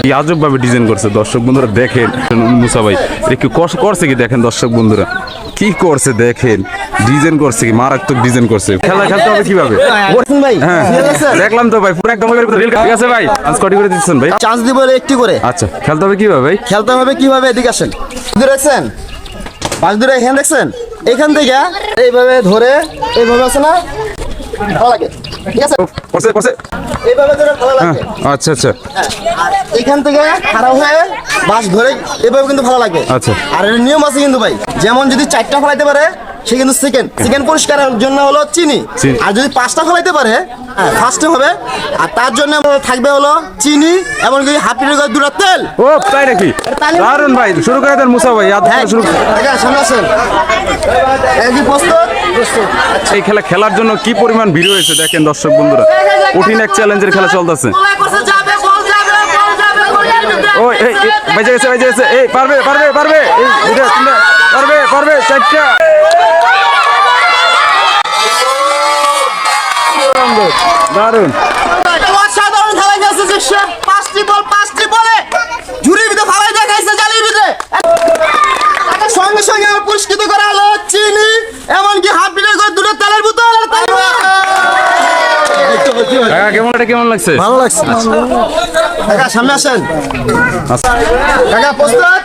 কি আজব ভাবে ডিজাইন করছে দর্শক বন্ধুরা দেখেন। মুসা ভাই একটু করছে কি দেখেন দর্শক বন্ধুরা কি করছে দেখেন, ডিজাইন করছে কি মারাত্মক ডিজাইন করছে। খেলা খেলতে হবে কিভাবে ভাই? হ্যাঁ দেখলাম তো ভাই, পুরো একদম ঠিক আছে ভাই। আজ কটি করে দিচ্ছেন ভাই? চান্স দিব একটি করে। আচ্ছা খেলতে হবে কিভাবে ভাই? খেলতে হবে কিভাবে, এদিকে আসেন। দেখছেন বাস ধরে এখানে দেখছেন, এখান থেকে এইভাবে ধরে এইভাবে আছে না ভালো লাগে, ঠিক আছে? এইভাবে ধরে ভালো লাগে। আচ্ছা আচ্ছা এখান থেকে খারাপ হয়ে বাস ধরে এভাবে কিন্তু ভালো লাগে। আচ্ছা। আর এর নিয়ম আছে কিন্তু ভাই, যেমন যদি 4টা ফলাইতে পারে সে কিন্তু সেকেন্ড পরিষ্কারের জন্য হলো চিনি। আর যদি 5টা ফলাইতে পারে ফার্স্টে হবে। আর তার জন্য থাকবে হলো চিনি, এমনকি হাফ লিটার 2টা তেল। ও তাই নাকি? দারুন ভাই, শুরু করে দেন মুসা ভাই। শুরু সামনে আসেন। এই প্রস্তুত? এই খেলা খেলার জন্য কি পরিমাণ ভিড় হয়েছে দেখেন দর্শক বন্ধুরা। কঠিন এক চ্যালেঞ্জের খেলা চলতেছে। ও এই বেজে গেছে। এই পারবে এই দুটো তিনটা পারবে 4টা। দারুন অসাধারণ খেলা খেলছে সে। 5টি বলে ঝুড়ির ভিতরে ফালাই দেখাইছে, জালির ভিতরে সঙ্গে সঙ্গে পুরস্কৃত করা হলো চিনি, এমনকি হাফ লিটার করে 2টা তেলের বোতল। কেমন লাগছে? ভালো লাগছে। কাকা সামনে আসেন। কাকা প্রস্তুত?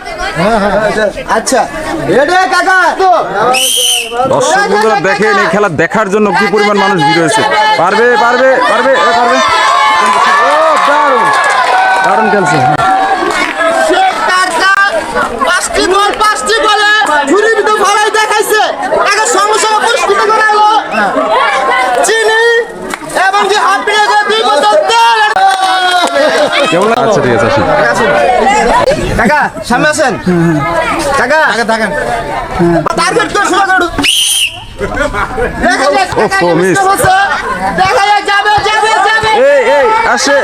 আচ্ছা রেডি কাকা? তো দর্শক বন্ধুরা দেখেন এই খেলা দেখার জন্য কি পরিমাণ মানুষ ভিড় হয়েছে। পারবে ও দারুন খেলছে। পাঁচটি বলে ঝুড়ির ভিতরে ফালাই দেখাইছে, কাকা সঙ্গে সঙ্গে পুরস্কৃত করা হলো চিনি, এমনকি হাফ লিটার করে 2 বোতল তেল। কেমন? আচ্ছা ঠিক আছে কাকা সামনে আসেন। কাকা থাকেন। টার্গেট করে শুরু করুন। দেখা যাবে। এই আসে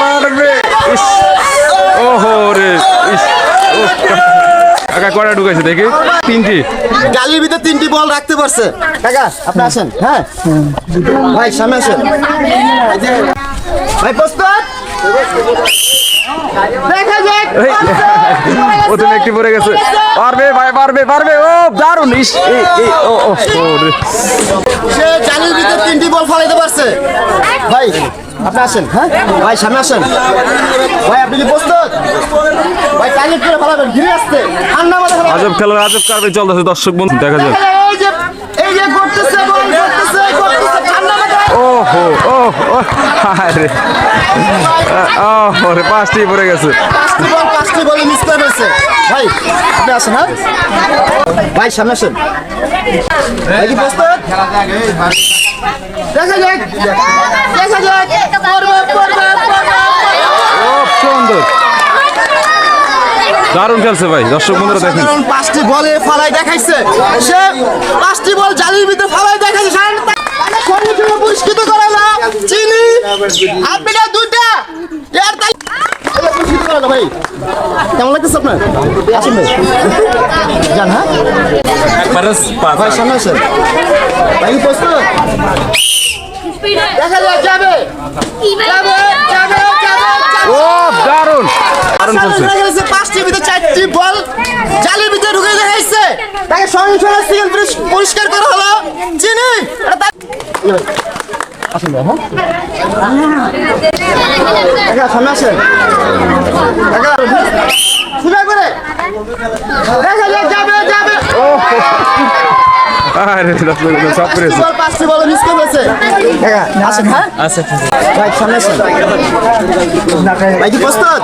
পারবে। ইস ওহো রে ইস। কাকা কয়টা ঢুকাইছে দেখি? 3টি। গালির ভিতরে 3টি বল রাখতে পারছে। কাকা আপনি আসেন। হ্যাঁ ভাই সামনে আসেন। ভাই প্রস্তুত? দেখা যাক। প্রথমে একটি পড়ে গেছে। পারবে। ও দারুন। ইস ও রে। সে গালির ভিতরে 3টি বল ফালাইতে পারছে। ভাই আপনি আসেন। হ্যাঁ ভাই সামনে আসেন। ভাই আপনি কি প্রস্তুত? ভাই টার্গেট করে ফালাবেন, ঘিরে আসছে ঠান্ডা মাথায় ফালাবেন। আজব খেলা আজব কারবে চলতেছে দর্শক বন্ধু দেখা যাক। এই যে করতেছে বল করতেছে ঠান্ডা মাথায়। ওহো আরে ওরে 5টি পড়ে গেছে। 5টি বল মিস করে ফেলছে। ভাই আপনি আসেন। হ্যাঁ ভাই সামনে আসেন। ভাই কি প্রস্তুত? দেখা যাক। ও সুন্দর দারুণ খেলছে ভাই। দর্শক বন্ধুরা দেখেন 5টি বলে ফালাই দেখাইছে সে। 5টি বল জালির ভিতরে ফালাই দেখাইছে। পুরস্কৃত করা না চিনি, হাফ লিটার 2টা এর তাই পুরস্কৃত করা না। ভাই কেমন লাগতেছে আপনার? আসেন ভাই জান। হ্যাঁ ভাই সামনে আসেন। ভাই প্রস্তুত? দেখা যাবে। ও দারুণ খেলছে। 5টির ভিতরে 4টি বল জালির ভিতরে ঢুকে দেখাইছে, তাকে সঙ্গে সঙ্গে পরিষ্কার করা হলো চিনি। আসেন ভাই। হ্যাঁ সামনে আসেন। সোজা করে দেখা যাবে। আরে সব করেছে। 5টি বল মিস করে ফেলেছে। আসেন। হ্যাঁ আচ্ছা ভাই সামনে আসেন। ভাই কি প্রস্তুত?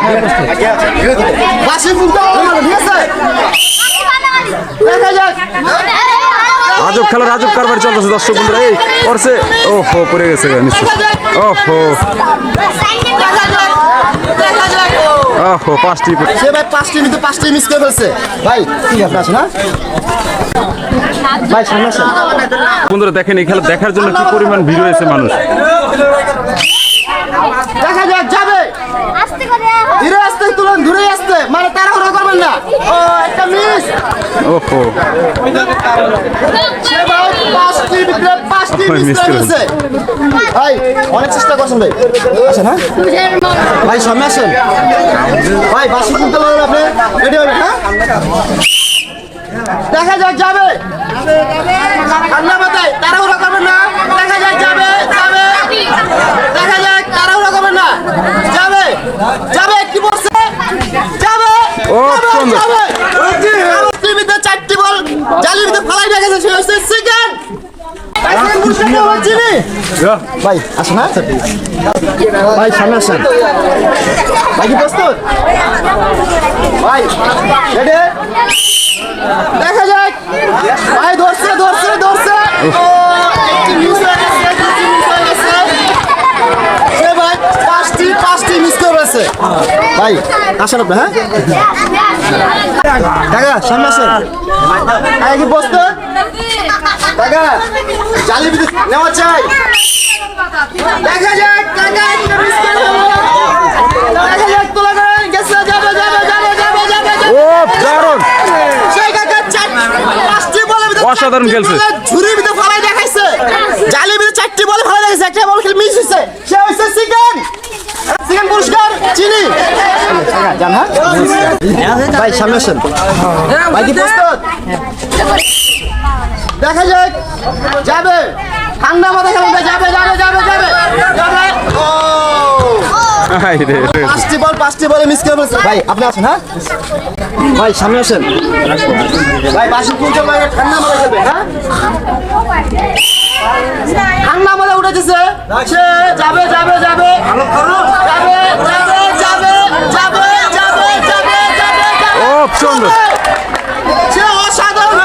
বাসি ফুলতে ঠিক আছে? দেখা যাক। আজব খেলার আজব কারবার চলতেছে দর্শক বন্ধুরা। এই করছে ওহো পড়ে গেছে নিশ্চয়। ওহো 5টি সে ভাই 5টির ভিতরে 5টি মিস করে ফেলছে। ভাই ঠিক আছে আসেন। হ্যাঁ ভাই সামনে আসেন। বন্ধুরা দেখেন এই খেলা দেখার জন্য কি পরিমাণ ভিড় হয়েছে মানুষ। দেখা যাবে। ধীরে আসতে তুলুন, ঘুরে আসতে মানে তাড়াহুড়ো করবেন না। ও একটা মিস। ওহো সে ভাই 5টির ভিতরে 5টি মিস করে ফেলছে। ভাই অনেক চেষ্টা করছেন ভাই। আসেন। হ্যাঁ ভাই সামনে আসেন। ভাই বাসি তুলতে লাগলেন আপনি রেডি হবেন হ্যাঁ দেখা যাক যাবে ঠান্ডা মাথায় তাড়াহুড়া করবেন না দেখা যাক যাবে যাবে দেখা যাক তাড়াহুড়া করবেন না যাবে যাবে কি বলছে যাবে ও, যাবে, সুন্দর। যাবে কাগজটির ভিতরে 4টি বল জালির ভিতরে ফালাই রেখেছে সে হচ্ছে চিকেন ভাই আসেন না ভাই সামনে আসেন ভাই কি প্রস্তুত ভাই রেডি দেখা যাক ভাই ধরছে ধরছে ধরছে ও একটি মিস হয়ে গেছে দুটি মিস হয়ে গেছে সে ভাই পাঁচটি মিস করেছে ভাই আসেন আপনি হ্যাঁ কাকা সামনে আসেন কাকা কি প্রস্তুত কাকা জালি বিদ্যুৎ নেওয়া চাই দেখা যাক কাকা একটা মিস করে হলো দেখা যাক তোলা করেন গেছে যাবে যাবে যাবে যাবে যাবে ও দারুণ সেই কাকা পাঁচটি বলে ভিতরে অসাধারণ খেলছে। ঝুরির ভিতরে ফালাই দেখাইছে জালির ভিতরে 4টি বলে ফালাই দেখাইছে একটা বল খেলে মিস হইছে সে হইছে চিকেন চিকেন পুরস্কার চিনি জান হ্যাঁ ভাই সামনে আসেন ভাই কি প্রস্তুত দেখা যাক যাবে ঠান্ডা মাথা খেলবে যাবে যাবে যাবে যাবে যাবে ও হাই রে পাঁচটি বলে মিস করে ফেলছে ভাই আপনি আছেন হ্যাঁ ভাই সামনে আসেন ভাই বাসি তুলতে লাগে ঠান্ডা মাথা খেলবে হ্যাঁ ঠান্ডা মাথা উঠেছে সে যাবে যাবে যাবে যাবে যাবে যাবে যাবে যাবে যাবে যাবে ও সুন্দর সে অসাধারণ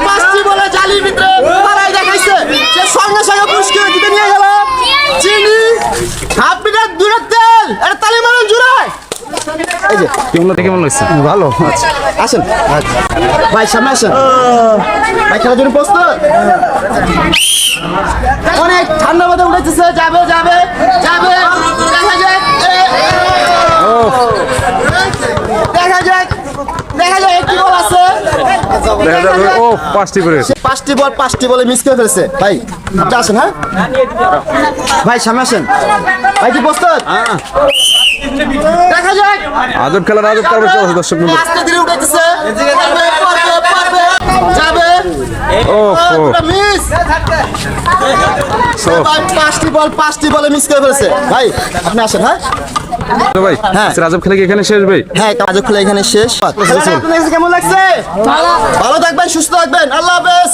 পাঁচটি বলে জালির ভিতরে ফালাই দেখাইছে সে সঙ্গে সঙ্গে পুরস্কার দিতে নিয়ে গেল চিনি হাফ মিটার দূরের তেল এটা তালি মারুন জুড়ায় এই যে কেমন কেমন লাগছে ভালো আচ্ছা আসেন ভাই সামনে আসেন ভাই খেলার জন্য প্রস্তুত অনেক ঠান্ডা মাথা উঠেছে যাবে যাবে যাবে দেখা যাক দেখা যাক দেখা যাক একটি বল আছে দেখা যাবে ও 5টি করে সে পাঁচটি বলে মিস করে ফেলছে ভাই আপনি আসেন হ্যাঁ ভাই সামনে আসেন ভাই কি প্রস্তুত দেখা যাক আজব খেলার আজব পর্ব চলছে দর্শক বন্ধু আস্তে ধীরে উঠেছে যাবে ও ও মিস ভাই পাঁচটি বলে মিস করে ফেলছে ভাই আপনি আসেন হ্যাঁ তো ভাই হ্যাঁ। আজব খেলা কি এখানে শেষ ভাই হ্যাঁ কাজ খেলা এখানে শেষ কেমন লাগছে ভালো থাকবেন সুস্থ থাকবেন আল্লাহ হাফেজ